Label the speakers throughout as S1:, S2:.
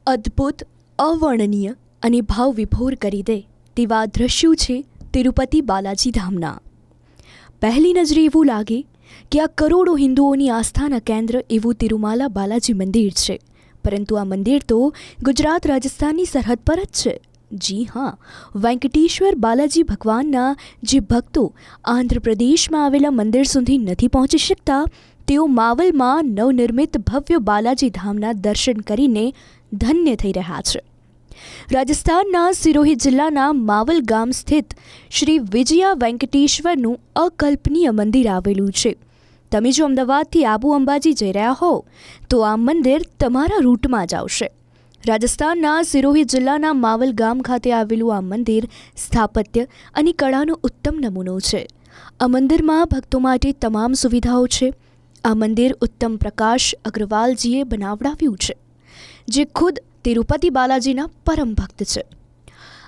S1: અદ્ભુત, અવર્ણનીય અને ભાવ વિભોર કરી દે તેવા દૃશ્યો છે તિરુપતિ બાલાજી ધામના. પહેલી નજરે એવું લાગે કે આ કરોડો હિન્દુઓની આસ્થાના કેન્દ્ર એવું તિરુમાલા બાલાજી મંદિર છે. પરંતુ આ મંદિર તો ગુજરાત રાજસ્થાનની સરહદ પર જ છે. જી હા, વેંકટેશ્વર બાલાજી ભગવાનના જે ભક્તો આંધ્રપ્રદેશમાં આવેલા મંદિર સુધી નથી પહોંચી શકતા, તેઓ માવલમાં નવનિર્મિત ભવ્ય બાલાજી ધામના દર્શન કરીને ધન્ય થઈ રહ્યા છે. રાજસ્થાનના સિરોહી જિલ્લાના માવલ ગામ સ્થિત શ્રી વિજયા વેંકટેશ્વરનું અકલ્પનીય મંદિર આવેલું છે. તમે જો અમદાવાદથી આબુ અંબાજી જઈ રહ્યા હો તો આ મંદિર તમારા રૂટમાં જ આવશે. રાજસ્થાનના સિરોહી જિલ્લાના માવલ ગામ ખાતે આવેલું આ મંદિર સ્થાપત્ય અને કળાનો ઉત્તમ નમૂનો છે. આ મંદિરમાં ભક્તો માટે તમામ સુવિધાઓ છે. આ મંદિર ઉત્તમ પ્રકાશ અગ્રવાલજીએ બનાવડાવ્યું છે, જે ખુદ તિરુપતિ બાલાજીના પરમ ભક્ત છે.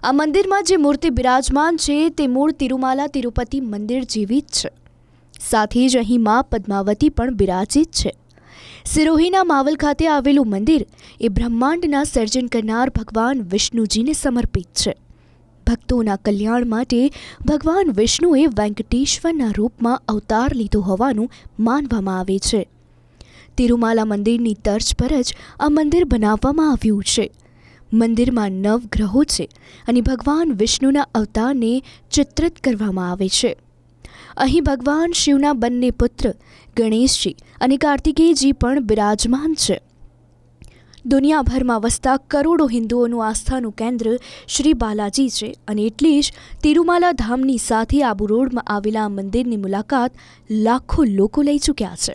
S1: આ મંદિરમાં જે મૂર્તિ બિરાજમાન છે તે મૂળ તિરુમાલા તિરુપતિ મંદિર જેવી જ છે. સાથે જ અહીં મા પદ્માવતી પણ બિરાજિત છે. સિરોહીના માવલ ખાતે આવેલું મંદિર એ બ્રહ્માંડના સર્જન કરનાર ભગવાન વિષ્ણુજીને સમર્પિત છે. ભક્તોના કલ્યાણ માટે ભગવાન વિષ્ણુએ વેંકટેશ્વરના રૂપમાં અવતાર લીધો હોવાનું માનવામાં આવે છે. તિરુમાલા મંદિરની તર્જ પર જ આ મંદિર બનાવવામાં આવ્યું છે. મંદિરમાં 9 ગ્રહો છે અને ભગવાન વિષ્ણુના અવતારને ચિત્રિત કરવામાં આવે છે. અહીં ભગવાન શિવના બંને પુત્ર ગણેશજી અને કાર્તિકેયજી પણ બિરાજમાન છે. દુનિયાભરમાં વસતા કરોડો હિન્દુઓનું આસ્થાનું કેન્દ્ર શ્રી બાલાજી છે અને એટલે જ તિરુમાલા ધામની સાથે આબુ રોડમાં આવેલા આ મંદિરની મુલાકાત લાખો લોકો લઈ ચૂક્યા છે.